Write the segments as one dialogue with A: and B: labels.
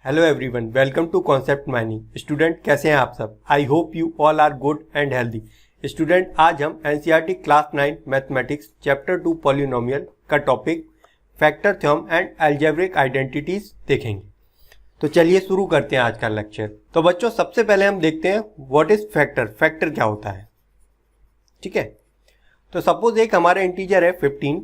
A: Hello everyone, welcome to concept mining. Student कैसे हैं आप सब? I hope you all are good and healthy. Student आज हम NCERT class 9 mathematics chapter 2 polynomial का topic factor theorem and algebraic identities देखेंगे। तो चलिए शुरू करते हैं आज का लेक्चर। तो बच्चों सबसे पहले हम देखते हैं व्हाट इज फैक्टर। फैक्टर क्या होता है, ठीक है। तो सपोज एक हमारा इंटीजर है 15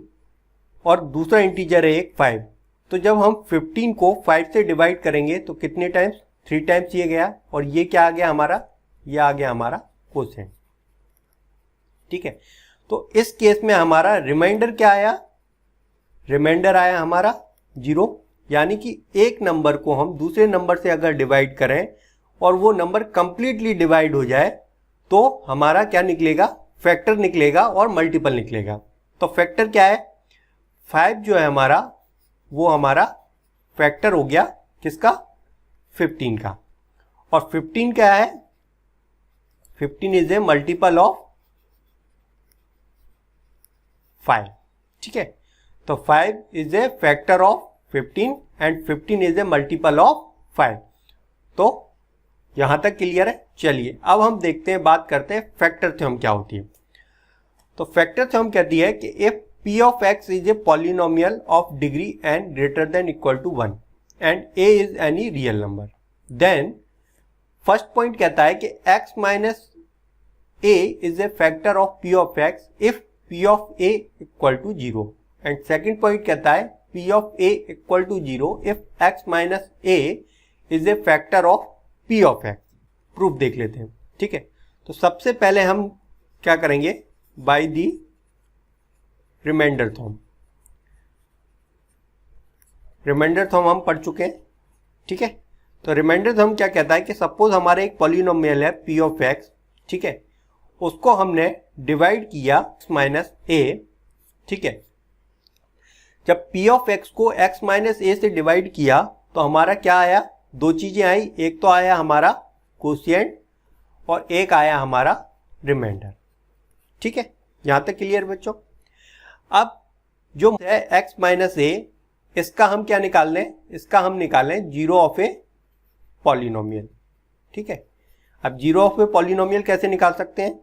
A: और दूसरा इंटीजर है एक 5। तो जब हम 15 को 5 से डिवाइड करेंगे तो कितने टाइम्स? 3 टाइम्स ये गया और ये क्या आ गया हमारा? ये आ गया हमारा कोसेंट, ठीक है। तो इस केस में हमारा रिमाइंडर क्या आया? रिमाइंडर आया हमारा 0। यानी कि एक नंबर को हम दूसरे नंबर से अगर डिवाइड करें और वो नंबर कंप्लीटली डिवाइड हो जाए तो हमारा क्या निकलेगा? फैक्टर निकलेगा और मल्टीपल निकलेगा। तो फैक्टर क्या है? 5 जो है हमारा वो हमारा फैक्टर हो गया किसका? 15 का। और 15 क्या है? 15 इज ए मल्टीपल ऑफ 5, ठीक है। तो 5 is a factor of 15 and 15 is a multiple of 5। तो यहां तक क्लियर है। चलिए अब हम देखते हैं, बात करते हैं फैक्टर थ्योरम क्या होती है। तो फैक्टर थ्योरम कहती है कि if P of x is a polynomial of degree n greater than equal to 1 and a is any real number, then first point कहता है कि x minus a is a factor of P of x if P of a equal to 0 and second point कहता है P of a equal to 0 if x minus a is a factor of P of x। Proof देख लेते हैं, ठीक है। तो सबसे पहले हम क्या करेंगे? By the remainder theorem. Remainder theorem हम पढ़ चुके हैं, ठीक है। तो रिमाइंडर थ्योरम क्या कहता है कि सपोज हमारे एक पॉलिनोमियल है P of x, ठीक है। उसको हमने डिवाइड किया x माइनस a, ठीक है। जब P of x को x माइनस a से डिवाइड किया तो हमारा क्या आया? दो चीजें आई। एक तो आया हमारा कोशिएंट और एक आया हमारा रिमाइंडर, ठीक है। यहां तक क्लियर बच्चों? अब जो है x माइनस a, इसका हम क्या निकाल लें? इसका हम निकाल लें जीरो ऑफ ए पॉलिनोमियल, ठीक है। अब जीरो ऑफ ए पॉलिनोमियल कैसे निकाल सकते हैं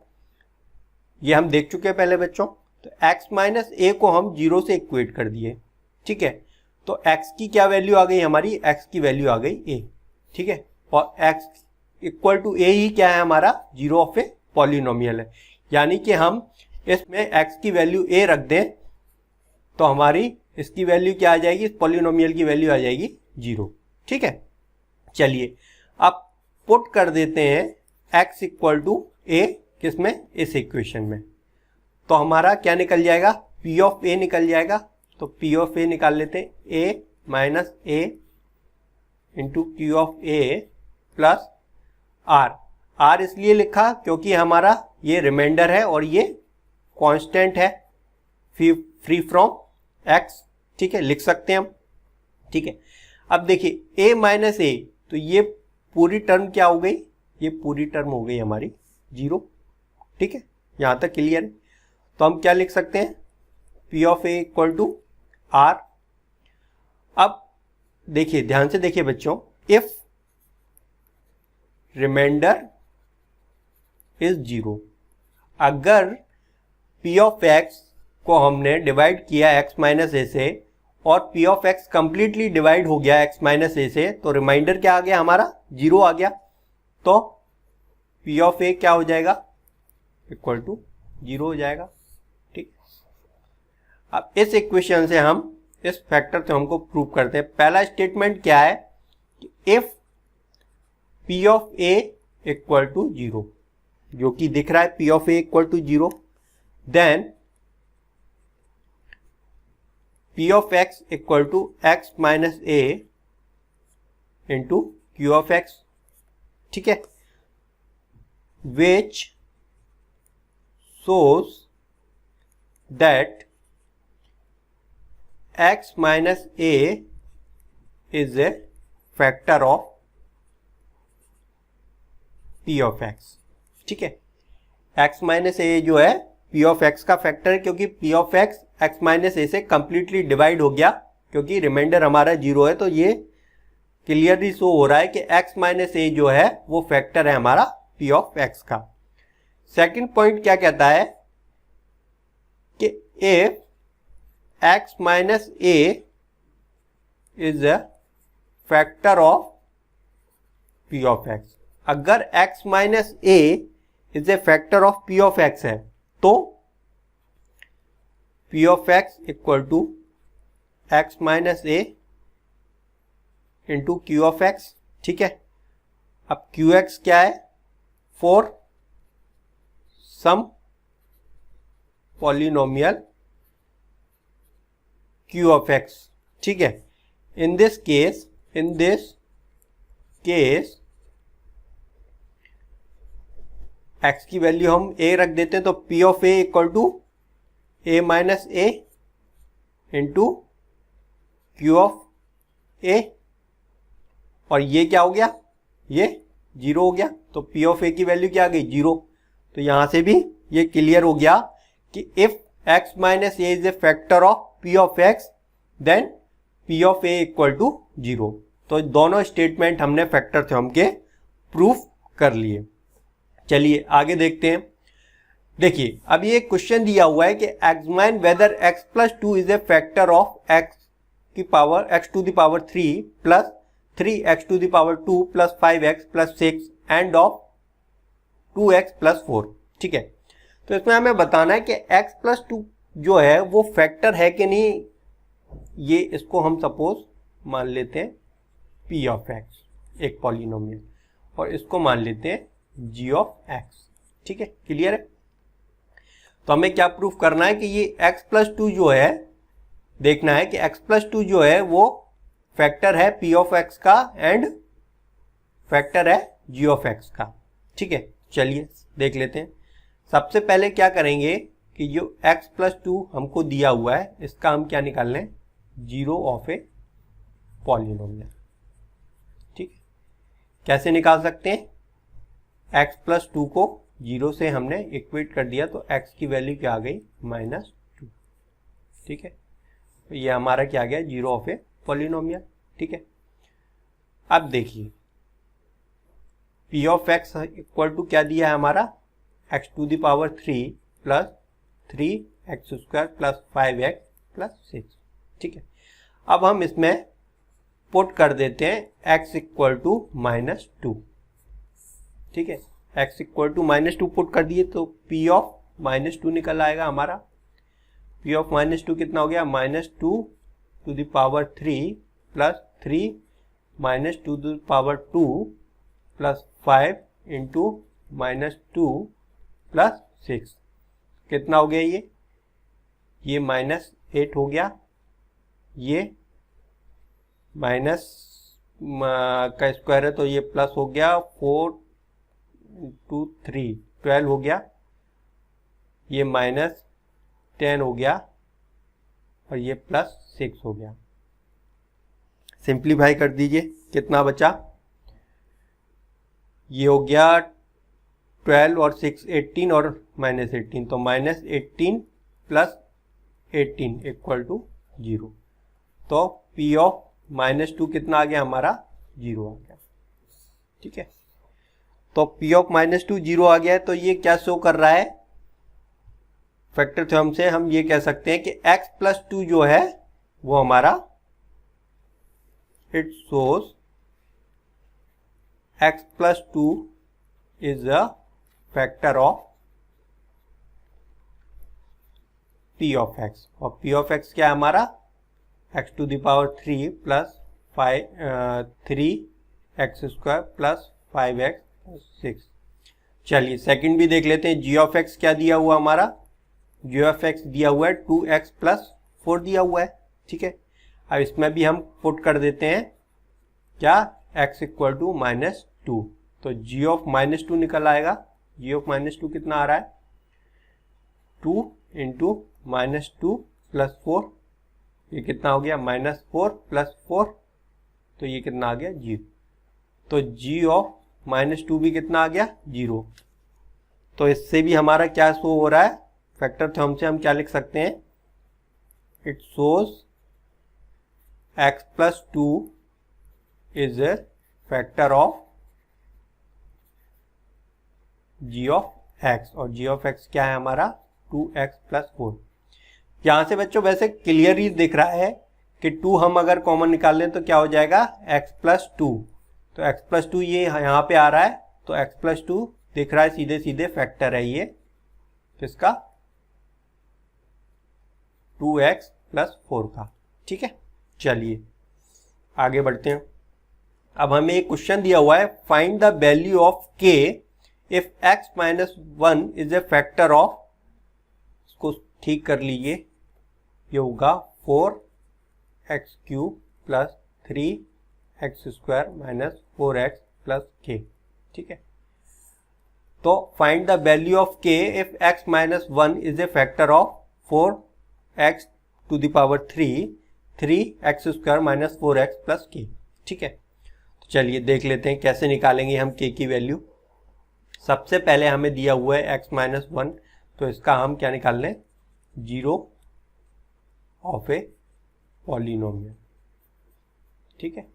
A: ये हम देख चुके हैं पहले बच्चों। तो x माइनस a को हम जीरो से इक्वेट कर दिए, ठीक है। तो x की क्या वैल्यू आ गई हमारी? x की वैल्यू आ गई a, ठीक है। और x इक्वल टू a ही क्या है हमारा? जीरो ऑफ ए पॉलिनोमियल है। यानी कि हम इसमें x की वैल्यू a रख दें तो हमारी इसकी वैल्यू क्या आ जाएगी? इस पॉलिनोमियल की वैल्यू आ जाएगी 0, ठीक है। चलिए अब पुट कर देते हैं x इक्वल टू a किसमें? इस इक्वेशन में। तो हमारा क्या निकल जाएगा? P ऑफ a निकल जाएगा। तो P ऑफ a निकाल लेते हैं, a minus a into Q of a plus r। r इसलिए लिखा क्योंकि हमारा ये रिमाइंडर है और ये कांस्टेंट है फ्री फ्रॉम x, ठीक है। लिख सकते हैं हम, ठीक है। अब देखिए a माइनस a, तो ये पूरी टर्म क्या हो गई? ये पूरी टर्म हो गई हमारी 0, ठीक है। यहां तक क्लियर है। तो हम क्या लिख सकते हैं? P of a equal to r। अब देखिए, ध्यान से देखिए बच्चों, इफ रिमाइंडर इज 0, अगर P ऑफ x को हमने डिवाइड किया x माइनस a से और P of x completely divide हो गया x माइनस a से, तो रिमाइंडर क्या आ गया हमारा? 0 आ गया। तो P ऑफ a क्या हो जाएगा? इक्वल टू 0 हो जाएगा, ठीक। अब इस इक्वेशन से हम इस फैक्टर थ्योरम को प्रूव करते हैं। पहला स्टेटमेंट क्या है कि if P of a equal to 0, जो कि दिख रहा है P of a equal to 0, then P of x equal to x minus a into Q of x, ठीक है, which shows that x minus a is a factor of P of x, ठीक है। x minus a जो है P of x का factor है क्योंकि P of x minus a से कंप्लीटली डिवाइड हो गया, क्योंकि रिमाइंडर हमारा 0 है। तो ये क्लियरली शो हो रहा है कि x माइनस ए जो है वो फैक्टर है हमारा p ऑफ x का। सेकंड पॉइंट क्या कहता है कि if x minus a is a factor of p of x, अगर x minus a is a factor of p of x है तो p of x equal to x minus a into q of x। ठीक है, अब qx क्या है, for some polynomial q of x। ठीक है, इन दिस केस x की वैल्यू हम a रख देते हैं, तो p of a equal to a minus a into q of a, और ये क्या हो गया, ये 0 हो गया, तो p ऑफ a की वैल्यू क्या आ गई, 0। तो यहां से भी ये क्लियर हो गया कि if x minus a is a factor of p of x then p of a equal to 0। तो दोनों स्टेटमेंट हमने फैक्टर थ्योरम के प्रूफ कर लिए। चलिए आगे देखते हैं। देखिए अब ये क्वेश्चन दिया हुआ है कि examine whether x plus 2 is a factor of x की power x to the power 3 plus 3x to the power 2 plus 5x plus 6 and of 2x plus 4। ठीक है, तो इसमें हमें बताना है कि x प्लस 2 जो है वो फैक्टर है कि नहीं। ये इसको हम सपोज मान लेते हैं p ऑफ x एक पॉलिनोमियल, और इसको मान लेते हैं g ऑफ x। ठीक है, क्लियर है। तो हमें क्या प्रूफ करना है कि ये x प्लस 2 जो है, देखना है कि x प्लस 2 जो है वो फैक्टर है p ऑफ x का एंड फैक्टर है g ऑफ x का। ठीक है, चलिए देख लेते हैं। सबसे पहले क्या करेंगे कि जो x प्लस 2 हमको दिया हुआ है इसका हम क्या निकाल लें, 0 ऑफ ए पॉलिनोमियल। ठीक है, कैसे निकाल सकते हैं, x प्लस 2 को 0 से हमने इक्वेट कर दिया तो x की वैल्यू क्या आ गई, -2। ठीक है, तो ये हमारा क्या आ गया, 0 ऑफ ए पॉलिनोमियल। ठीक है, अब देखिए p of x equal to क्या दिया है हमारा, x to the power 3 plus 3x square plus 5x plus 6। ठीक है, अब हम इसमें पुट कर देते हैं x इक्वल टू -2। ठीक है, x इक्वल टू -2 पुट कर दिए तो p ऑफ -2 निकल आएगा हमारा। p ऑफ -2 कितना हो गया, -2 to the power 3 plus 3 -2 to the power 2 plus 5 into -2 plus 6 कितना हो गया, ये -8 हो गया, ये माइनस का स्क्वायर है तो ये प्लस हो गया, 4 इंटू 3 12 हो गया, ये -10 हो गया, और ये +6 हो गया। सिंप्लीफाई कर दीजिए, कितना बचा, ये हो गया 12 और 6 18 और -18, तो -18 प्लस 18 इक्वल टू 0। तो p ऑफ -2 कितना आ गया हमारा, 0 आ गया। ठीक है, तो p ऑफ -2 0 आ गया है, तो ये क्या शो कर रहा है, फैक्टर थ्योरम से हम ये कह सकते हैं कि x प्लस 2 जो है वो हमारा, it shows x plus 2 is a factor of p of x, और p ऑफ x क्या है हमारा, x to the power 3 plus 3x square plus 5x plus 6। चलिए सेकंड भी देख लेते हैं। g ऑफ x क्या दिया हुआ हमारा, g ऑफ x दिया हुआ है 2x प्लस 4 दिया हुआ है। ठीक है, अब इसमें भी हम पुट कर देते हैं क्या, x इक्वल टू -2, तो g ऑफ -2 निकल आएगा। g ऑफ -2 कितना आ रहा है, 2 इंटू -2 प्लस 4, ये कितना हो गया, -4 प्लस 4, तो ये कितना आ गया, 0। तो g ऑफ -2 भी कितना आ गया, 0। तो इससे भी हमारा क्या शो हो रहा है, फैक्टर थ्योरम से हम क्या लिख सकते हैं, it shows x plus 2 is a factor of G of x, और जी ऑफ एक्स क्या है हमारा 2x प्लस 4। यहां से बच्चों वैसे क्लियर ही दिख रहा है कि 2 हम अगर कॉमन निकाल लें तो क्या हो जाएगा x प्लस 2, तो x प्लस 2 ये यहाँ पे आ रहा है, तो x प्लस 2 दिख रहा है सीधे सीधे फैक्टर है ये किसका 2x प्लस 4 का। ठीक है, चलिए आगे बढ़ते हैं। अब हमें एक क्वेश्चन दिया हुआ है, find the value of k if x minus 1 is a factor of, इसको ठीक कर लीजिए, ये होगा 4x cube plus 3x square minus 4x plus k। ठीक है, तो find the value of k if x minus 1 is a factor of 4x to the power 3x square minus 4x plus k। ठीक है, तो चलिए देख लेते हैं कैसे निकालेंगे हम k की वैल्यू। सबसे पहले हमें दिया हुआ है x माइनस 1, तो इसका हम क्या निकाल लें, जीरो ऑफ ए पॉलिनोमियल। ठीक है,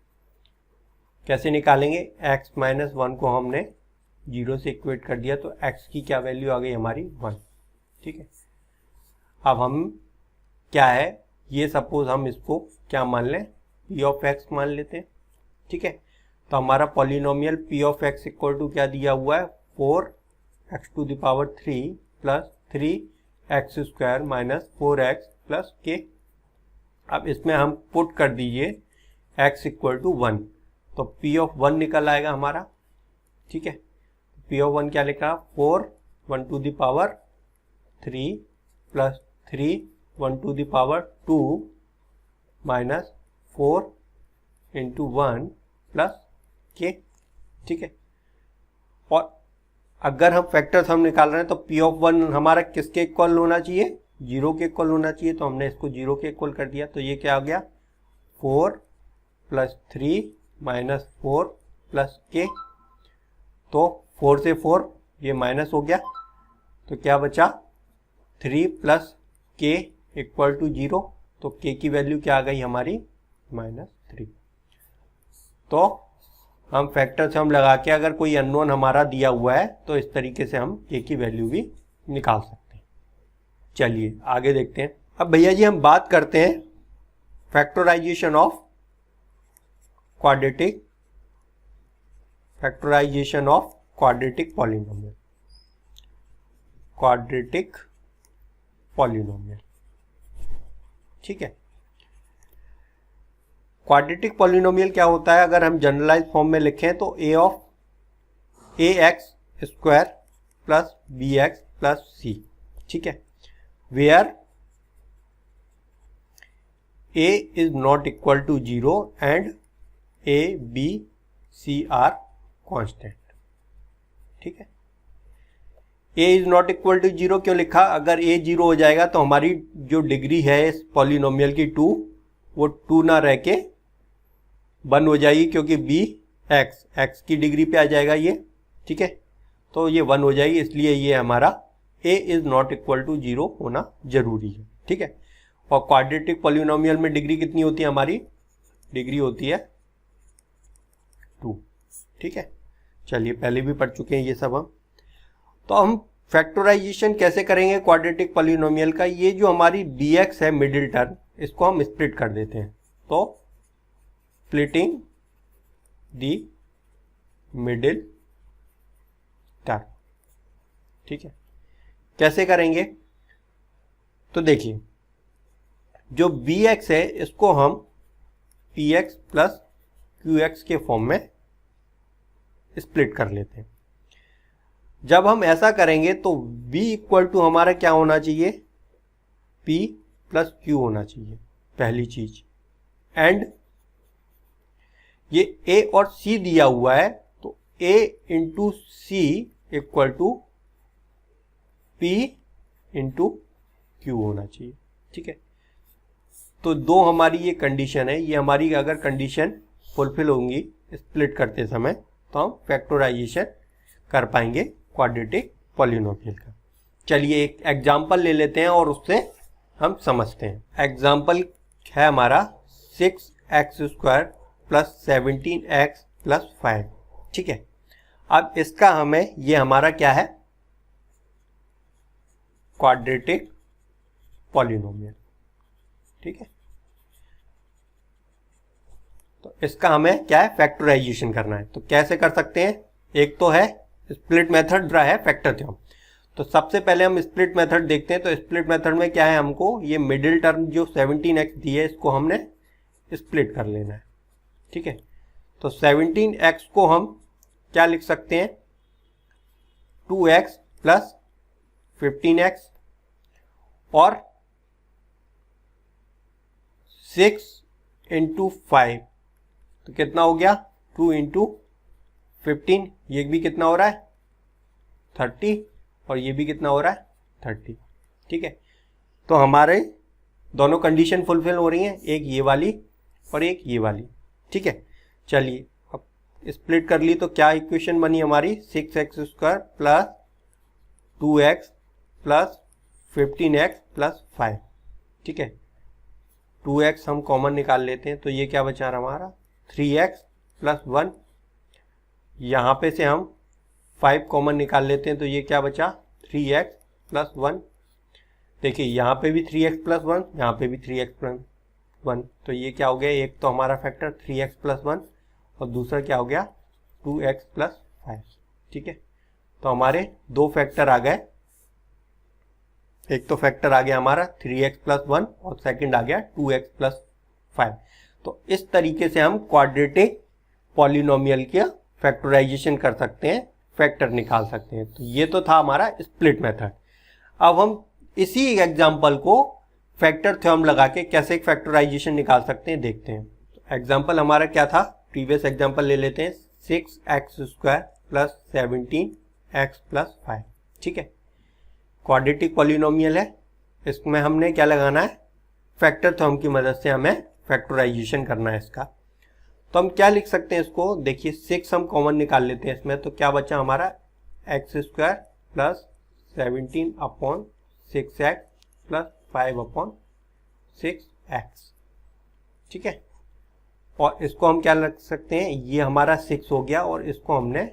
A: कैसे निकालेंगे, x माइनस 1 को हमने 0 से इक्वेट कर दिया, तो x की क्या वैल्यू आ गई हमारी 1। ठीक है, अब हम क्या है ये सपोज हम इसको क्या मान लें, p ऑफ x मान लेते हैं। ठीक है, तो हमारा polynomial p of x equal to क्या दिया हुआ है 4x to the power 3 plus 3x square minus 4x plus k। अब इसमें हम पुट कर दीजिए x इक्वल टू 1, तो p ऑफ 1 निकल आएगा हमारा। ठीक है, p ऑफ 1 क्या लिखा 4 1 to the power 3 plus 3 1 to the power 2 minus 4 into 1 plus k। ठीक है, और अगर हम फैक्टर्स हम निकाल रहे हैं तो p ऑफ 1 हमारा किसके इक्वल होना चाहिए, 0 के इक्वल होना चाहिए, तो हमने इसको 0 के इक्वल कर दिया, तो ये क्या आ गया 4 प्लस 3 माइनस 4 प्लस k। तो 4 से 4 ये माइनस हो गया, तो क्या बचा 3 प्लस k इक्वल टू 0, तो k की वैल्यू क्या आ गई हमारी -3। तो हम फैक्टर से हम लगा के अगर कोई अननोन हमारा दिया हुआ है तो इस तरीके से हम k की वैल्यू भी निकाल सकते हैं। चलिए आगे देखते हैं। अब भैया जी हम बात करते हैं फैक्टराइजेशन ऑफ क्वाड्रेटिक पॉलिनोमियल। ठीक है, क्वाड्रेटिक पॉलिनोमियल क्या होता है, अगर हम जनरलाइज फॉर्म में लिखें तो a of ax square plus bx plus c। ठीक है, where a is not equal to 0 and a b c are constant. ठीक है, a is not equal to 0 क्यों लिखा, अगर a 0 हो जाएगा तो हमारी जो डिग्री है इस पॉलिनोमियल की 2, वो 2 ना रह के 1 हो जाएगी, क्योंकि b x की डिग्री पे आ जाएगा ये। ठीक है, तो ये 1 हो जाएगी, इसलिए ये हमारा a is not equal to 0 होना जरूरी है। ठीक है, और क्वाड्रेटिक पॉलिनोमियल में डिग्री कितनी होती है, हमारी डिग्री होती है 2। ठीक है, चलिए पहले भी पढ़ चुके हैं ये सब हम। तो हम फैक्टराइजेशन कैसे करेंगे क्वाड्रेटिक पॉलिनोमियल का, ये जो हमारी bx है मिडिल टर्म, इसको हम स्प्लिट कर देते हैं, तो स्प्लिटिंग दी मिडिल टर्म। ठीक है, कैसे करेंगे, तो देखिए जो bx है इसको हम px प्लस qx के फॉर्म में स्प्लिट कर लेते हैं। जब हम ऐसा करेंगे तो b इक्वल टू हमारा क्या होना चाहिए, p प्लस q होना चाहिए पहली चीज, एंड ये a और c दिया हुआ है, तो a into c equal to p into q होना चाहिए। ठीक है, तो दो हमारी ये कंडीशन है, ये हमारी अगर कंडीशन फुलफिल होंगी स्प्लिट करते समय तो हम फैक्टराइजेशन कर पाएंगे क्वाड्रेटिक पॉलिनोमियल का। चलिए एक एग्जांपल ले लेते हैं और उससे हम समझते हैं। एग्जांपल है हमारा 6x square plus 17x plus 5, ठीक है। अब इसका हमें, ये हमारा क्या है, क्वाड्रेटिक पॉलिनोमियल, ठीक है। तो इसका हमें क्या है, फैक्टराइजेशन करना है। तो कैसे कर सकते हैं, एक तो है स्प्लिट मेथड, दूसरा है फैक्टर थ्योरम। तो सबसे पहले हम स्प्लिट मेथड देखते हैं। तो स्प्लिट मेथड में क्या है, हमको ये मिडिल टर्म जो 17x दी है इसको हमने स्प्लिट कर लेना है, ठीक है। तो 17x को हम क्या लिख सकते हैं, 2x प्लस 15x और 6 इंटू 5, तो कितना हो गया, 2 इंटू 15, ये भी कितना हो रहा है 30, और ये भी कितना हो रहा है 30, ठीक है। तो हमारे दोनों कंडीशन फुलफिल हो रही हैं, एक ये वाली और एक ये वाली, ठीक है। चलिए अब स्प्लिट कर ली तो क्या इक्वेशन बनी हमारी, 6x square plus 2x plus 15x plus 5, ठीक है। 2x हम कॉमन निकाल लेते हैं, तो ये क्या बचा रहा हमारा 3x प्लस 1, यहाँ पे से हम 5 कॉमन निकाल लेते हैं, तो ये क्या बचा 3x प्लस 1। देखिए यहाँ पे भी 3x प्लस 1, यहाँ पे भी 3x प्लस 1, तो ये क्या हो गया, एक तो हमारा फैक्टर 3x प्लस 1 और दूसरा क्या हो गया 2x प्लस 5, ठीक है। तो हमारे दो फैक्टर आ गए, एक तो फैक्टर आ गया हमारा 3x प्लस 1 और सेकंड आ गया 2x प्लस 5। तो इस तरीके से हम क्वाड्रेटिक पॉलिनोमियल का फैक्टराइजेशन कर सकते हैं, फैक्टर निकाल सकते हैं। तो ये तो था हमारा स्प्लिट मेथड। अब हम इसी एग्जाम्पल को फैक्टर थ्योरम लगा के कैसे फैक्टराइजेशन निकाल सकते हैं देखते हैं। एग्जाम्पल हमारा क्या था, प्रीवियस एग्जाम्पल ले लेते हैं, 6x square plus 17x plus 5, ठीक है। क्वाड्रेटिक पॉलिनोमियल है, इसमें हमने क्या लगाना है, फैक्टर थ्योरम की मदद से हमें फैक्टराइजेशन करना है इसका। तो हम क्या लिख सकते हैं इसको, देखिए 6 हम कॉमन निकाल लेते हैं इसमें, तो क्या बचा हमारा x square plus 17 upon 6x plus 5 upon 6x, ठीक है। और इसको हम क्या लिख सकते हैं, ये हमारा 6 हो गया और इसको हमने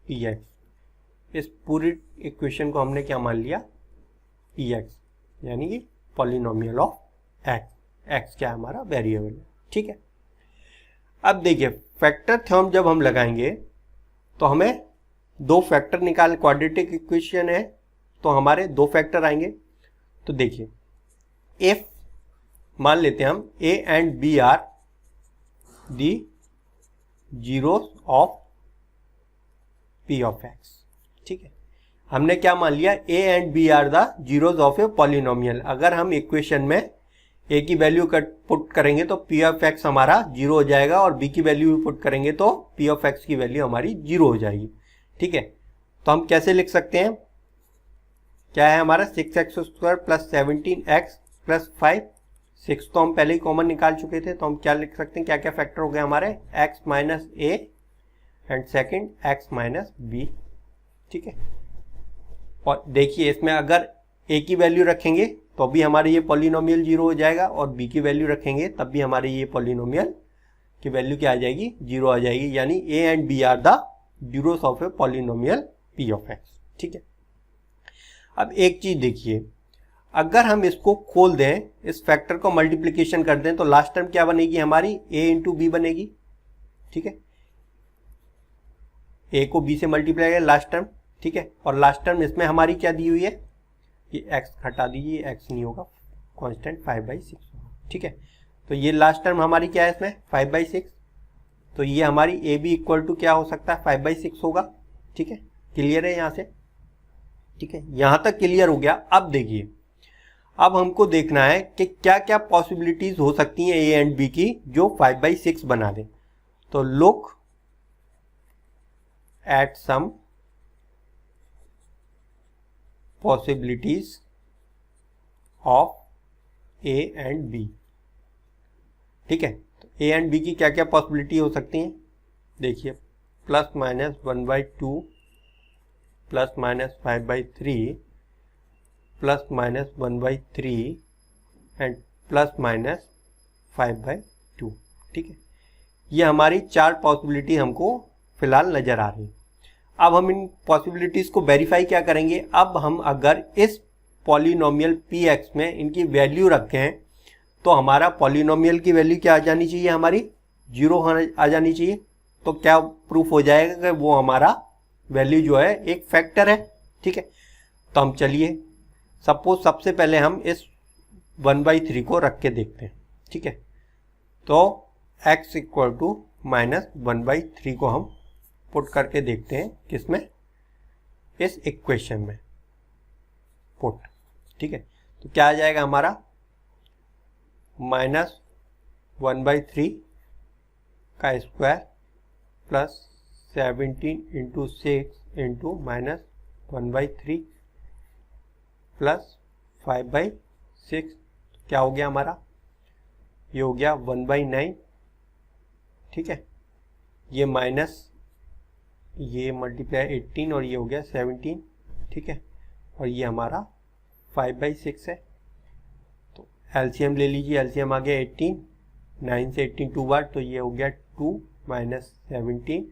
A: px, इस पूरी इक्वेशन को हमने क्या मान लिया px, यानी कि पॉलिनोमियल ऑफ x क्या है हमारा वेरिएबल है, ठीक है। अब देखिए फैक्टर थ्योरम जब हम लगाएंगे तो हमें दो फैक्टर निकाल, क्वाड्रेटिक इक्वेशन है तो हमारे दो फैक्टर आएंगे। तो देखिए इफ मान लेते हैं हम a and b are the zeros of p of x, ठीक है। हमने क्या मान लिया, a and b are the zeros of a polynomial. अगर हम इक्वेशन में a की वैल्यू पुट करेंगे तो p ऑफ x हमारा जीरो हो जाएगा, और b की वैल्यू भी पुट करेंगे तो p ऑफ x की वैल्यू हमारी जीरो हो जाएगी, ठीक है। तो हम कैसे लिख सकते हैं, क्या है हमारा 6x square plus 17x plus 5, 6 तो हम पहले ही कॉमन निकाल चुके थे, तो हम क्या लिख सकते हैं, क्या क्या फैक्टर हो गए हमारे, x minus a and second x minus b, ठीक है। और देखिए इसमें अगर a की वैल्यू रखेंगे तो भी हमारे ये पॉलिनोमियल जीरो हो जाएगा, और b की वैल्यू रखेंगे तब भी हमारे ये पॉलिनोमियल की वैल्यू क्या आ जाएगी, जीरो आ जाएगी, यानी a and b are the zeros of a polynomial p of x, ठीक है। अब एक चीज देखिए, अगर हम इसको खोल दें, इस फैक्टर को मल्टीप्लिकेशन कर दें, तो लास्ट टर्म क्या बनेगी हमारी, a इंटू बी बनेगी, ठीक है। a को b से मल्टीप्लाई करें लास्ट टर्म, ठीक है। और लास्ट टर्म इसमें हमारी क्या दी हुई है, ये x हटा दीजिए, x नहीं होगा, कांस्टेंट 5/6, ठीक है। तो ये लास्ट टर्म हमारी क्या है इसमें 5/6, तो ये हमारी a b इक्वल टू क्या हो सकता है 5/6 होगा, ठीक है। क्लियर है यहाँ से, ठीक है, यहाँ तक क्लियर हो गया। अब देखिए, अब हमको देखना है कि क्या क्या पॉसिबिलिटीज हो सकती हैं a एंड b की जो 5/6 बना दें। तो look at some possibilities of a and b, ठीक है। तो a एंड b की क्या क्या पॉसिबिलिटी हो सकती हैं, देखिए plus minus 1/2 plus minus 5/3 plus minus 1/3 and plus minus 5/2, ठीक है। ये हमारी 4 पॉसिबिलिटी हमको फिलहाल नज़र आ रही। अब हम इन पॉसिबिलिटीज़ को वेरीफाई क्या करेंगे, अब हम अगर इस पॉलिनोमियल px में इनकी वैल्यू रखें तो हमारा पॉलिनोमियल की वैल्यू क्या आ जानी चाहिए, हमारी 0 आ जानी चाहिए। तो क्या प्रूफ हो जाएगा कि वो हमारा वैल्यू जो है एक फैक्टर है। ठीक है, तो हम चलिए सपोज सबसे पहले हम इस 1/3 को रख के देखते हैं। ठीक है, तो x इक्वल टू -1/3 को हम पुट करके देखते हैं किसमें, इस इक्वेशन में पुट। ठीक है, तो क्या आ जाएगा हमारा -1/3 का square plus 17 into 6 into -1/3 plus 5/6 क्या हो गया हमारा, ये हो गया 1/9। ठीक है, ये माइनस ये मल्टीप्लाई 18 और ये हो गया 17। ठीक है, और ये हमारा 5/6 है। तो एलसीएम ले लीजिए, एलसीएम आ गया 18, 9 से 18 2 बार, तो ये हो गया 2 माइनस 17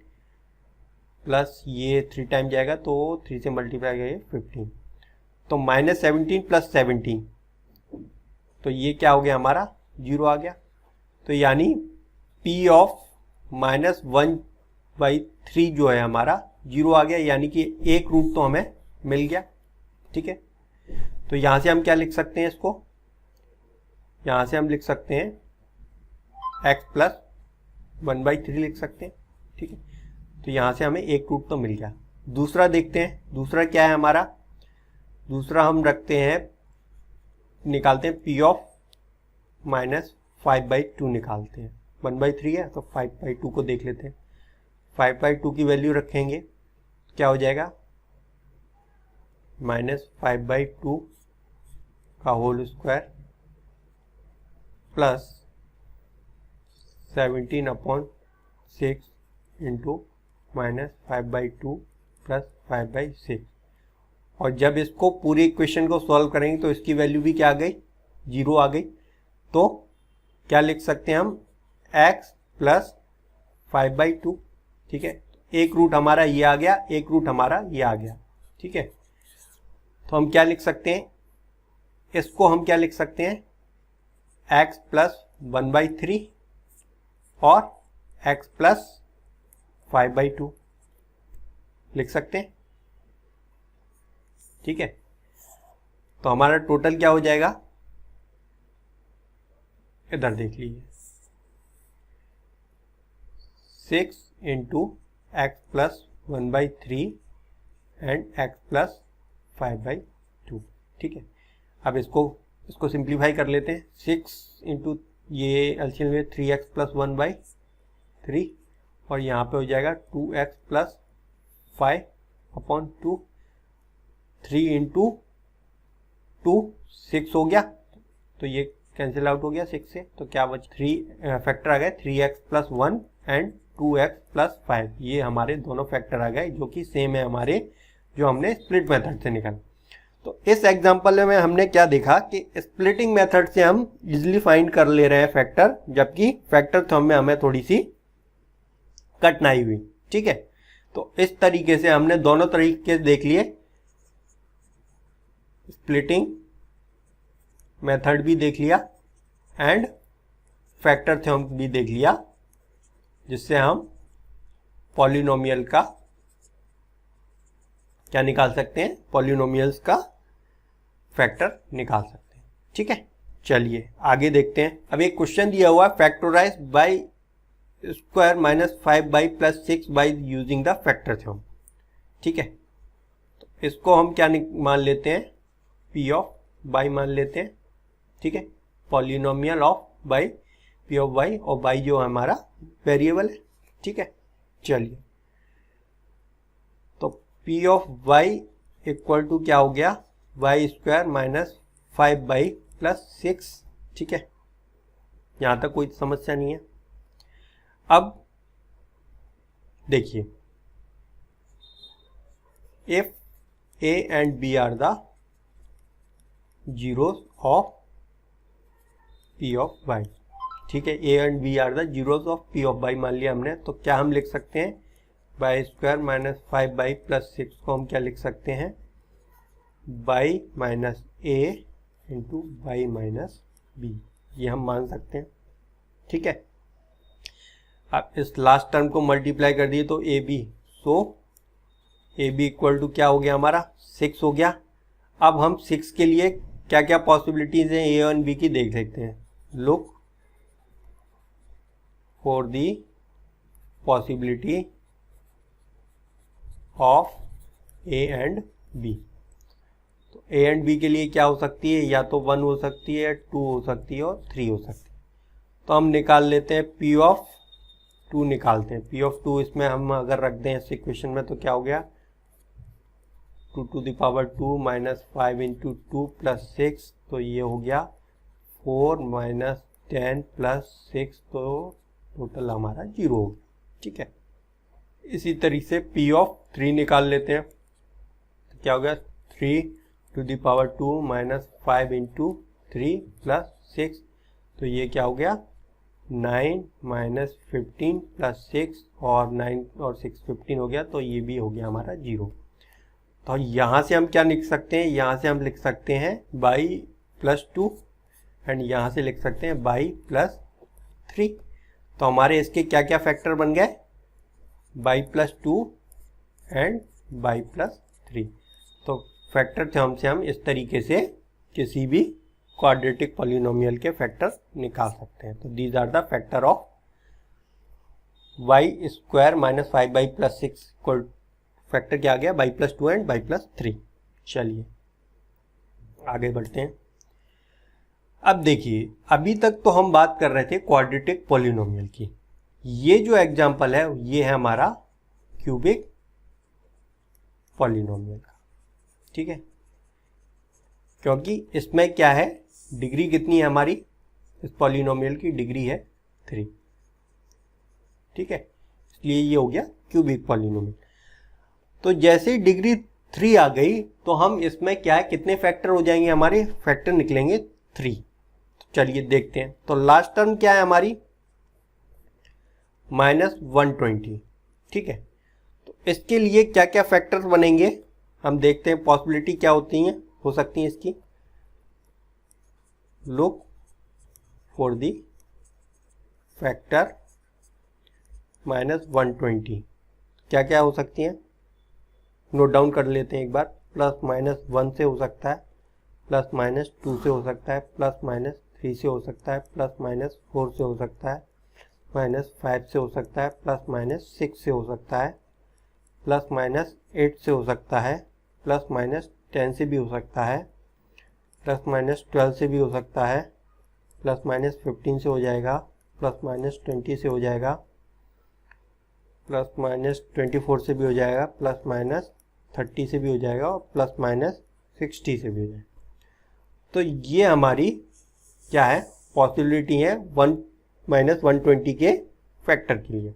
A: प्लस ये 3 टाइम जाएगा तो 3 से मल्टीप्लाई गया 15, तो -17 प्लस 17, तो ये क्या हो गया हमारा 0 आ गया। तो यानी P ऑफ -1/3 जो है हमारा 0 आ गया, यानी कि एक रूट तो हमें मिल गया। ठीक है, तो यहाँ से हम क्या लिख सकते हैं इसको, यहाँ से हम लिख सकते हैं x प्लस 1/3 लिख सकते हैं। ठीक है, तो यहाँ से हमें एक रूट तो मिल गया। दूसरा देखते हैं, दूसरा क्या है हमारा, दूसरा हम रखते हैं, निकालते हैं P ऑफ -5/2 निकालते हैं। 1/3 है तो 5/2 को देख लेते हैं। 5/2 की वैल्यू रखेंगे, क्या हो जाएगा -5/2 का whole square plus 17/6 into -5/2 plus 5/6। और जब इसको पूरी इक्वेशन को सॉल्व करेंगे तो इसकी वैल्यू भी क्या आ गई, 0 आ गई। तो क्या लिख सकते हैं हम, x प्लस 5/2। ठीक है, एक रूट हमारा ये आ गया, एक रूट हमारा ये आ गया। ठीक है, तो हम क्या लिख सकते हैं, इसको हम क्या लिख सकते हैं, x प्लस 1/3 और x प्लस 5/2 लिख सकते हैं। ठीक है, तो हमारा टोटल क्या हो जाएगा, इधर देख लीजिए, 6 into x plus 1/3 and x plus 5/2। ठीक है, अब इसको सिंप्लीफाई कर लेते हैं। 6 इंटू ये एलसीएम में 3x प्लस 1/3 और यहाँ पे हो जाएगा 2x प्लस 5/2, 3 इंटू 2 6 हो गया, तो ये कैंसिल आउट हो गया 6 से, तो क्या बच 3 फैक्टर आ गए, 3x plus 1 and 2x plus 5, ये हमारे दोनों फैक्टर आ गए जो कि सेम है हमारे जो हमने स्प्लिट मेथड से निकाला। तो इस एग्जांपल में हमने क्या देखा कि स्प्लिटिंग मेथड से हम इजीली फाइंड कर ले रहे हैं फैक्टर, जबकि फैक्टर थ्योरम में हमें थोड़ी सी कठिनाई हुई। ठीक है, तो इस तरीके से हमने दोनों तरीके देख लिए, स्प्लिटिंग मेथड भी देख लिया एंड फैक्टर थ्योरम भी देख लिया, जिससे हम पॉलिनोमियल का क्या निकाल सकते हैं, पॉलिनोमियल्स का फैक्टर निकाल सकते हैं। ठीक है, चलिए आगे देखते हैं। अब एक क्वेश्चन दिया हुआ है, factorise y square -5 plus 6 by using the factor theorem. ठीक है, तो इसको हम क्या मान लेते हैं, P ऑफ बाई मान लेते हैं। ठीक है, polynomial of y P of y, और बाई जो हमारा वेरिएबल है। ठीक है, चलिए तो P of y equal to क्या हो गया, y स्क्वायर -5 प्लस 6। ठीक है, यहाँ तक कोई समस्या नहीं है। अब देखिए, if a and b are the zeros of P of y। ठीक है, a and b are the zeros of P of y मान लिया हमने, तो क्या हम लिख सकते हैं, बाई स्क्वायर माइनस 5 प्लस 6 को हम क्या लिख सकते हैं, y minus a into y minus b, ये हम मान सकते हैं। ठीक है, अब इस लास्ट टर्म को मल्टीप्लाई कर दिए तो a b, so a b equal to क्या हो गया हमारा 6 हो गया। अब हम 6 के लिए क्या क्या पॉसिबिलिटीज हैं ए एंड बी की देख सकते हैं। Look for the possibility of a and b, तो ए एंड बी के लिए क्या हो सकती है, या तो 1 हो सकती है, 2 हो सकती है और 3 हो सकती है। तो हम निकाल लेते हैं पी ऑफ 2 निकालते हैं। पी ऑफ 2 इसमें हम अगर रख दें इस इक्वेशन में तो क्या हो गया, 2 to the power 2 minus 5 into 2 plus 6, तो ये हो गया 4 माइनस 10 प्लस 6, तो टोटल हमारा 0 हो गया। ठीक है, इसी तरीके से पी ऑफ 3 निकाल लेते हैं, तो क्या हो गया 3 to the power 2 minus 5 into 3 plus 6, तो ये क्या हो गया 9 माइनस 15 प्लस 6, और 9 और 6 15 हो गया, तो ये भी हो गया हमारा 0। तो यहाँ से हम क्या लिख सकते हैं, यहाँ से हम लिख सकते हैं बाई प्लस 2 एंड यहाँ से लिख सकते हैं बाई प्लस 3। तो हमारे इसके क्या क्या फैक्टर बन गए, by plus 2 and y plus 3। तो फैक्टर थ्योरम से हम इस तरीके से किसी भी क्वाड्रेटिक पॉलिनोमियल के फैक्टर निकाल सकते हैं। तो these are the factor of y square minus 5 y plus 6, factor क्या आ गया, y plus 2 and y plus 3। चलिए आगे बढ़ते हैं। अब देखिए, अभी तक तो हम बात कर रहे थे क्वाड्रेटिक पॉलिनोमियल की। ये जो एग्जांपल है ये है हमारा क्यूबिक पॉलिनोमियल का। ठीक है, क्योंकि इसमें क्या है, डिग्री कितनी है हमारी, इस पॉलिनोमियल की डिग्री है 3। ठीक है, इसलिए ये हो गया क्यूबिक पॉलिनोमियल। तो जैसे ही डिग्री 3 आ गई तो हम इसमें क्या है, कितने फैक्टर हो जाएंगे, हमारे फैक्टर निकलेंगे 3। तो चलिए देखते हैं। तो लास्ट टर्म क्या है हमारी, माइनस 120। ठीक है, तो इसके लिए क्या क्या फैक्टर्स बनेंगे हम देखते हैं, पॉसिबिलिटी क्या होती हैं, हो सकती हैं इसकी। Look for the factor minus 120, क्या क्या हो सकती हैं, नोट डाउन कर लेते हैं एक बार। प्लस माइनस 1 से हो सकता है, प्लस माइनस 2 से हो सकता है, प्लस माइनस 3 से हो सकता है, प्लस माइनस 4 से हो सकता है, माइनस 5 से हो सकता है, प्लस माइनस 6 से हो सकता है, प्लस माइनस 8 से हो सकता है, प्लस माइनस 10 से भी हो सकता है, प्लस माइनस 12 से भी हो सकता है, प्लस माइनस 15 से हो जाएगा, प्लस माइनस 20 से हो जाएगा, प्लस माइनस 24 से भी हो जाएगा, प्लस माइनस 30 से भी हो जाएगा, और प्लस माइनस 60 से भी हो जाएगा। तो ये हमारी क्या है, पॉसिबिलिटी है 1 माइनस 120 के फैक्टर के लिए।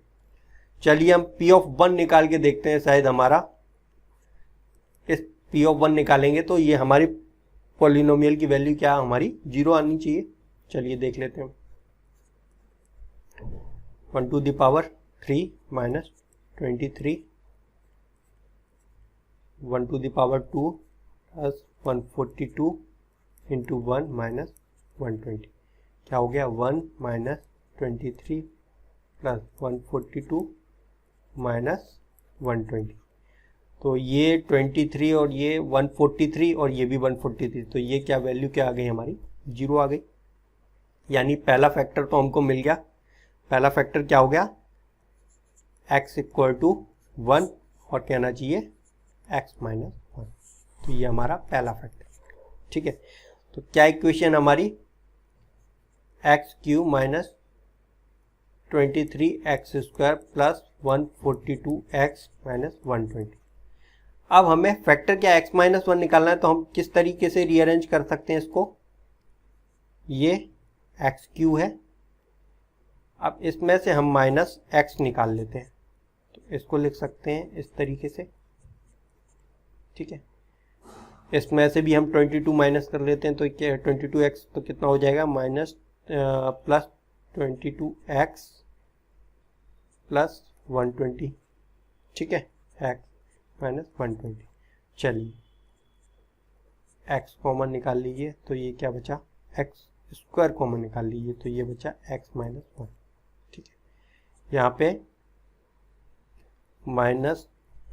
A: चलिए हम पी ऑफ 1 निकाल के देखते हैं, शायद हमारा इस पी ऑफ 1 निकालेंगे तो ये हमारी पॉलिनोमियल की वैल्यू क्या हमारी 0 आनी चाहिए। चलिए देख लेते हैं। 1 to the power 3 minus 23, 1 to the power 2 plus 142 into 1 minus 120, क्या हो गया 1 माइनस 23 प्लस 142 माइनस 120। तो ये 23 और ये 143 और ये भी 143, तो ये क्या वैल्यू क्या आ गई हमारी 0 आ गई। यानी पहला फैक्टर तो हमको मिल गया। पहला फैक्टर क्या हो गया, x इक्वल टू 1 और कहना चाहिए x माइनस 1। तो ये हमारा पहला फैक्टर। ठीक है, तो क्या इक्वेशन हमारी, x Q minus 23x square plus 142x minus 120। अब हमें फैक्टर क्या x माइनस 1 निकालना है, तो हम किस तरीके से रीअरेंज कर सकते हैं इसको, ये एक्स क्यू है, अब इसमें से हम माइनस x निकाल लेते हैं, तो इसको लिख सकते हैं इस तरीके से। ठीक है, इसमें से भी हम 22 माइनस कर लेते हैं, तो क्या 22x तो कितना हो जाएगा, माइनस प्लस 22x प्लस 120, ठीक है, x माइनस 120। चलिए x कॉमन निकाल लीजिए तो ये क्या बचा, x स्क्वायर कॉमन निकाल लीजिए तो ये बचा x माइनस 1, ठीक है। यहाँ पे माइनस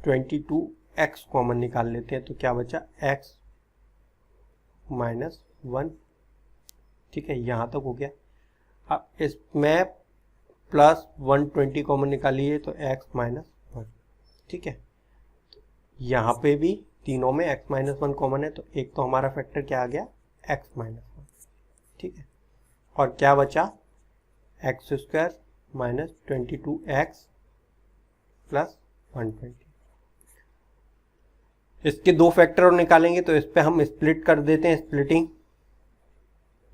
A: 22x कॉमन निकाल लेते हैं तो क्या बचा, x माइनस 1, ठीक है, यहाँ तक हो गया। अब इसमें प्लस 120 कॉमन निकालिए तो x माइनस 1, ठीक है। यहाँ पे भी तीनों में x माइनस 1 कॉमन है तो एक तो हमारा फैक्टर क्या आ गया, x माइनस 1, ठीक है। और क्या बचा, x square minus 22x plus 120। इसके दो फैक्टर और निकालेंगे तो इस पे हम स्प्लिट कर देते हैं, स्प्लिटिंग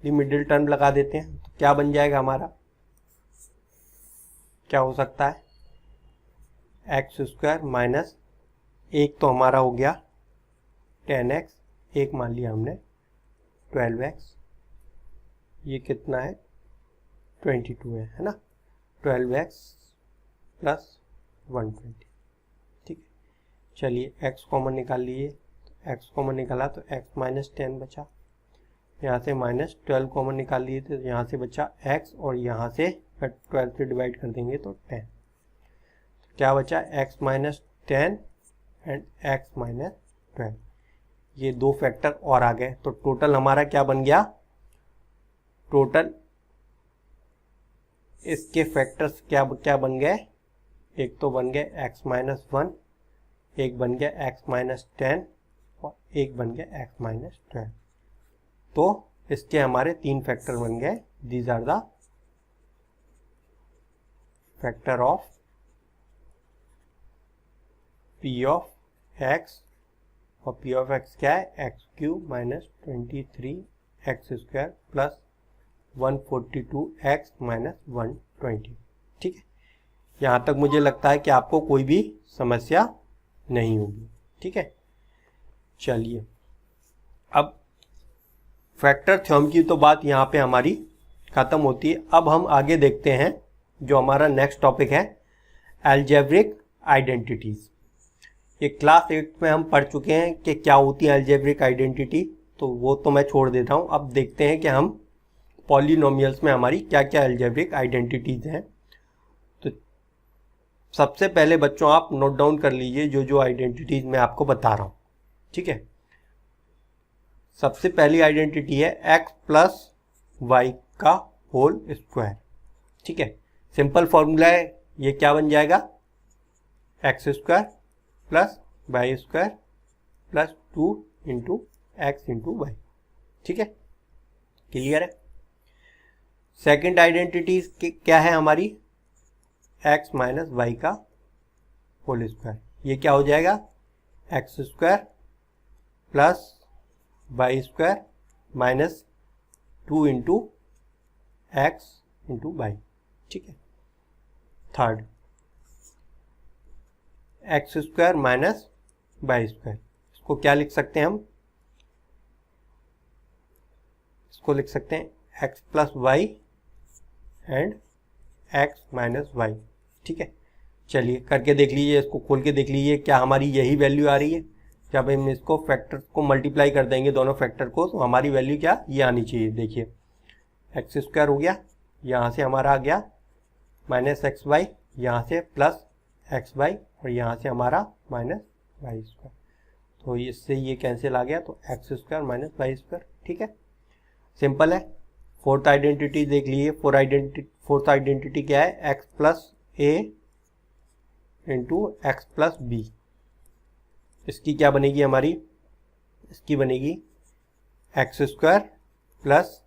A: ये मिडिल टर्म लगा देते हैं तो क्या बन जाएगा हमारा, क्या हो सकता है, एक्स स्क्वायर माइनस एक तो हमारा हो गया 10x, एक मान लिया हमने 12x, ये कितना है 22 है ना, 12x प्लस 120, ठीक है। चलिए x कॉमन निकाल लीजिए, तो x कॉमन निकाला तो x माइनस 10 बचा, यहाँ से माइनस 12 कॉमन निकाल लिए थे तो यहाँ से बचा x, और यहाँ से 12 से डिवाइड कर देंगे तो 10, तो क्या बचा x minus 10 and x minus 12, ये दो फैक्टर और आ गए तो टोटल हमारा क्या बन गया, टोटल इसके फैक्टर्स क्या क्या बन गए, एक तो बन गए x माइनस 1, एक बन गया x माइनस 10 और एक बन गया x माइनस 12, तो इसके हमारे तीन फैक्टर बन गए। These are the factor of p of x, और p ऑफ x क्या है, x cube minus 23x square plus 142x minus 120, ठीक है। यहाँ तक मुझे लगता है कि आपको कोई भी समस्या नहीं होगी, ठीक है। चलिए अब फैक्टर थ्योरम की तो बात यहाँ पे हमारी ख़त्म होती है। अब हम आगे देखते हैं जो हमारा नेक्स्ट टॉपिक है, अलजेब्रिक आइडेंटिटीज़। ये क्लास 8 में हम पढ़ चुके हैं कि क्या होती है अलजेब्रिक आइडेंटिटी, तो वो तो मैं छोड़ देता हूँ। अब देखते हैं कि हम पॉलिनोमियल्स में हमारी क्या क्या अलजेब्रिक आइडेंटिटीज़ हैं। तो सबसे पहले बच्चों आप नोट डाउन कर लीजिए जो जो आइडेंटिटीज़ मैं आपको बता रहा हूँ, ठीक है। सबसे पहली आइडेंटिटी है x प्लस वाई का होल स्क्वायर, ठीक है। सिंपल फॉर्मूला है, ये क्या बन जाएगा, x square plus y square plus 2 into x into y, ठीक है, क्लियर है। सेकेंड आइडेंटिटी क्या है हमारी, x माइनस वाई का होल स्क्वायर, ये क्या हो जाएगा, x square plus y square minus 2 into x into y, ठीक है। Third x square minus y square, इसको क्या लिख सकते हैं हम, इसको लिख सकते हैं x plus y and x minus y, ठीक है। चलिए करके देख लीजिए, इसको खोल के देख लीजिए क्या हमारी यही वैल्यू आ रही है। जब हम इसको फैक्टर को मल्टीप्लाई कर देंगे दोनों फैक्टर को तो हमारी वैल्यू क्या ये आनी चाहिए। देखिए एक्स स्क्वायर हो गया, यहाँ से हमारा आ गया माइनस एक्स वाई, यहाँ से प्लस एक्स वाई और यहाँ से हमारा माइनस वाई स्क्वायर, तो इससे ये कैंसिल आ गया तो x square minus y square, ठीक है, सिंपल है। फोर्थ आइडेंटिटी देख लीजिए, फोर्थ आइडेंटिटी क्या है, x plus a into x plus b, इसकी क्या बनेगी हमारी, इसकी बनेगी x square plus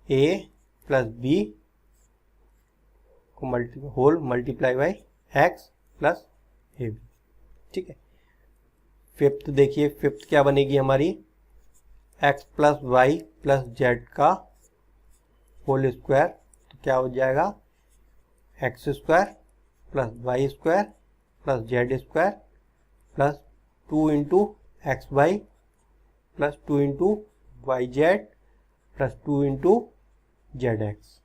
A: a plus b को whole multiply by x plus a b, ठीक है। फिफ्थ देखिए, फिफ्थ क्या बनेगी हमारी, x plus y plus z का होल स्क्वायर, तो क्या हो जाएगा x square plus y square plus z square plus 2 into x y plus 2 into y z plus 2 into Z x,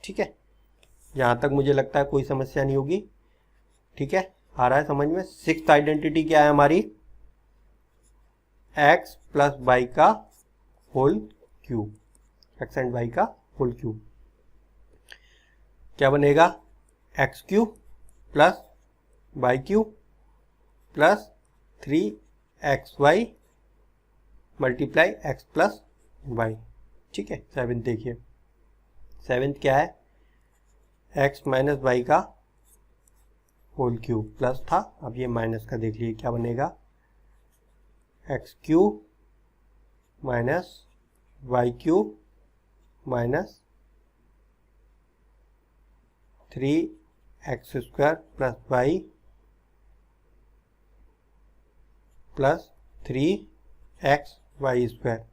A: ठीक है, जहाँ तक मुझे लगता है कोई समस्या नहीं होगी। ठीक है, आ रहा है समझ में। सिक्स्थ आइडेंटिटी क्या है हमारी, x प्लस वाई का whole cube, x and y का होल क्यूब। क्या बनेगा, x cube plus y cube plus 3xy multiply x plus y. ठीक है, सेवेंथ देखिए, सेवेंथ क्या है, x माइनस वाई का होल क्यूब प्लस था, अब ये माइनस का देख लीजिए क्या बनेगा, x cube minus y cube minus 3x square plus y plus 3xy square,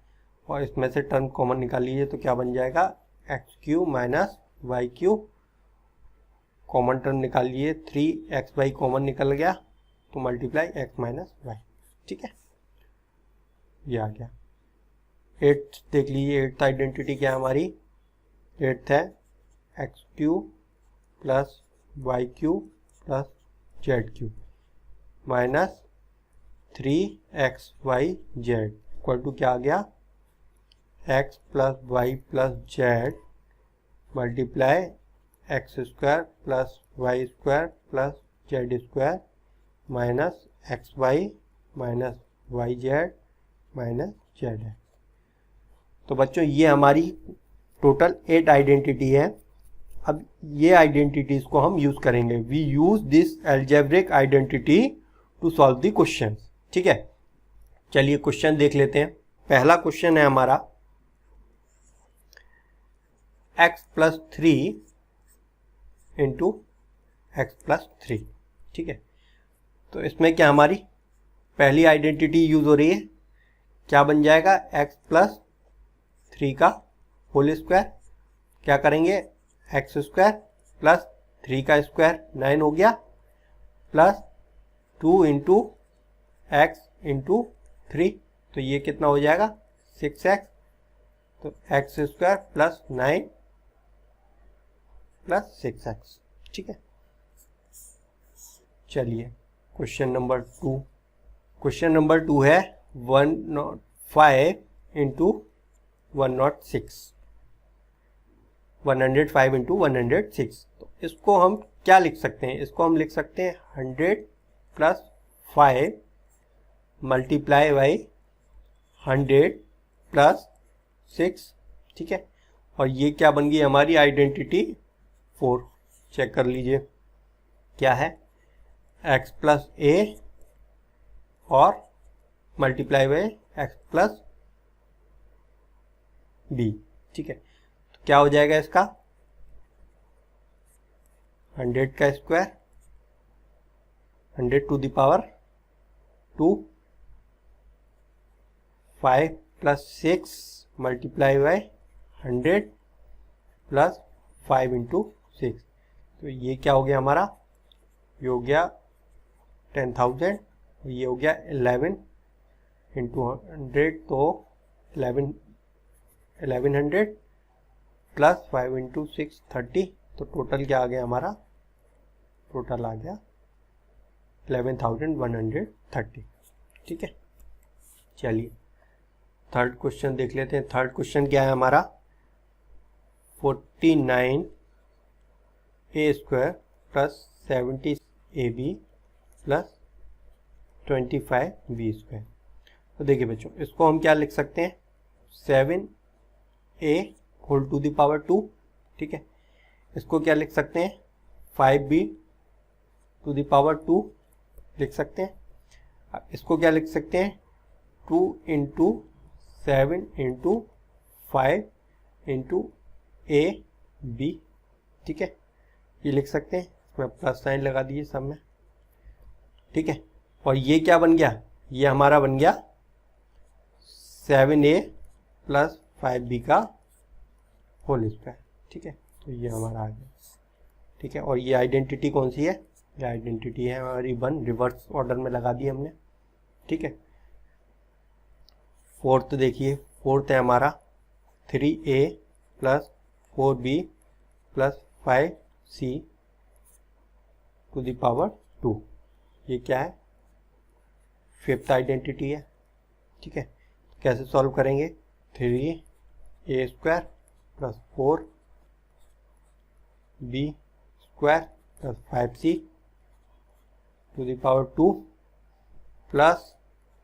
A: और इसमें से टर्म कॉमन निकाल लीजिए तो क्या बन जाएगा, x cube minus y cube, common term निकाल लीजिए, 3xy कॉमन निकल गया तो मल्टीप्लाई x माइनस वाई। ठीक है, ये आ गया। एट्थ देख लीजिए, एट्थ आइडेंटिटी क्या है हमारी, एट्थ है x cube plus y cube plus z cube minus 3xy z equal to क्या आ गया, x plus y plus z multiply x square plus y square plus z square minus x y minus y z minus z है। तो बच्चों ये हमारी total 8 identity है। अब ये आइडेंटिटीज को हम यूज करेंगे, we use this algebraic identity to solve the question. ठीक है, चलिए क्वेश्चन देख लेते हैं। पहला क्वेश्चन है हमारा x plus 3 into x plus 3। ठीक है, तो इसमें क्या हमारी पहली आइडेंटिटी यूज हो रही है, क्या बन जाएगा, x प्लस 3 का होल स्क्वायर, क्या करेंगे, एक्स स्क्वायर प्लस 3 का स्क्वायर 9 हो गया प्लस 2 इंटू एक्स इंटू 3, तो ये कितना हो जाएगा 6x, तो x square plus 9 plus 6x। ठीक है, चलिए क्वेश्चन नंबर 2। क्वेश्चन नंबर 2 है 105 इंटू 106, 105 इंटू 106। तो इसको हम क्या लिख सकते हैं, इसको हम लिख सकते हैं 100 प्लस 5 मल्टीप्लाई बाई 100 प्लस 6। ठीक है, और ये क्या बन गई हमारी आइडेंटिटी 4। चेक कर लीजिए क्या है, x प्लस ए और multiply by x plus b. ठीक है, तो क्या हो जाएगा इसका, 100 का square 100 to the power 2, 5 plus 6 multiply by 100 plus 5 into 6, तो ये क्या हो गया हमारा, ये हो गया 10,000, ये हो गया 11 इंटू 100, तो 1100 प्लस 5 इंटू 6 30, तो टोटल क्या आ गया हमारा, टोटल आ गया 11,130। ठीक है, चलिए थर्ड क्वेश्चन देख लेते हैं। थर्ड क्वेश्चन क्या है हमारा, 49 a square plus 70 a b plus 25 b square. तो देखिए बच्चों, इसको हम क्या लिख सकते हैं, 7a whole to the power 2। ठीक है, इसको क्या लिख सकते हैं, 5b टू द पावर 2 लिख सकते हैं। इसको क्या लिख सकते हैं, 2 into 7 into 5 into a b. ठीक है, ये लिख सकते हैं, इसमें प्लस साइन लगा दीजिए सब में। ठीक है, और ये क्या बन गया, ये हमारा बन गया 7a प्लस 5b का होल स्क्वायर। ठीक है, तो ये हमारा आ गया। ठीक है, और ये आइडेंटिटी कौन सी है, ये आइडेंटिटी है हमारी 1, रिवर्स ऑर्डर में लगा दी हमने। ठीक है, फोर्थ देखिए, फोर्थ है हमारा 3a plus 4b plus 5c to the power 2। ये क्या है? फिफ्थ आइडेंटिटी है। ठीक है, कैसे सॉल्व करेंगे? 3a square plus 4b square plus 5c to the power 2 plus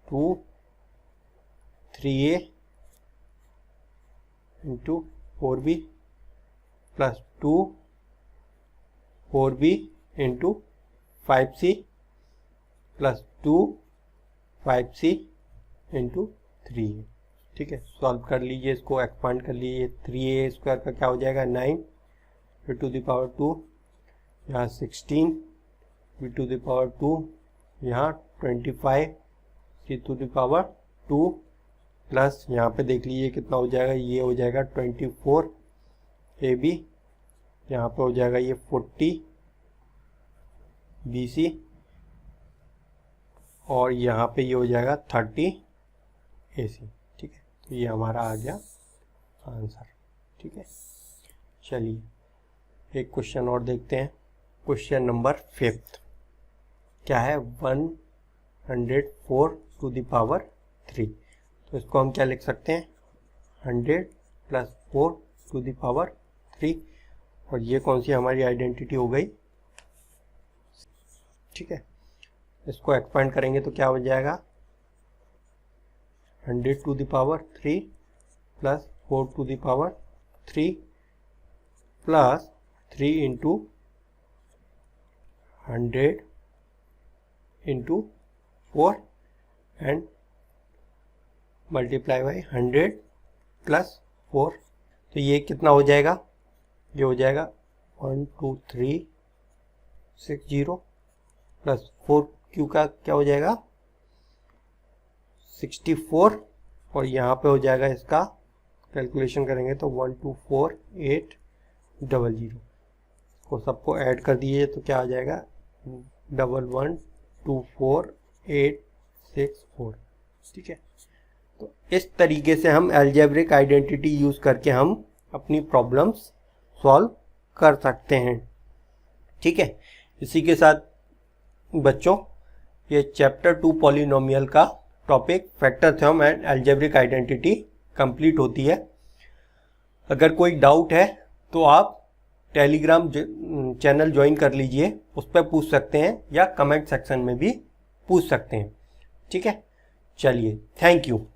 A: 2 3a into 4b plus 2 4b into 5c plus 2 5c into 3a। ठीक है, सॉल्व कर लीजिए, इसको एक्सपांड कर लीजिए। 3a स्क्वायर का क्या हो जाएगा? 9 फिर टू द पावर 2, यहाँ 16 फिर टू द पावर 2, यहाँ 25 सी टू द पावर 2 प्लस यहाँ पे देख लीजिए कितना हो जाएगा, ये हो जाएगा 24 ab, यहाँ पे हो जाएगा ये 40 bc और यहाँ पे ये हो जाएगा 30 ac। ठीक है, तो ये हमारा आ गया आंसर। ठीक है, चलिए एक क्वेश्चन और देखते हैं। क्वेश्चन नंबर 5 क्या है? 104 टू द पावर 3। तो इसको हम क्या लिख सकते हैं? 100 प्लस 4 टू द पावर 3। और ये कौन सी हमारी आइडेंटिटी हो गई? ठीक है, इसको एक्सपांड करेंगे तो क्या हो जाएगा? 100 to the power 3 plus 4 to the power 3 plus 3 into 100 into 4 and multiply by 100 plus 4। तो ये कितना हो जाएगा? ये हो जाएगा 12360 प्लस 4q का क्या हो जाएगा? 64 और यहाँ पे हो जाएगा इसका कैलकुलेशन करेंगे तो 124,800 को सबको ऐड कर दीजिए तो क्या आ जाएगा? 1124864। ठीक है, तो इस तरीके से हम अलजेब्रिक आइडेंटिटी यूज़ करके हम अपनी प्रॉब्लम्स सॉल्व कर सकते हैं। ठीक है, इसी के साथ बच्चों ये चैप्टर 2 पॉलिनोमियल का topic factor theorem and algebraic identity complete होती है। अगर कोई डाउट है तो आप टेलीग्राम चैनल ज्वाइन कर लीजिए, उस पर पूछ सकते हैं या कमेंट सेक्शन में भी पूछ सकते हैं। ठीक है, चलिए, थैंक यू।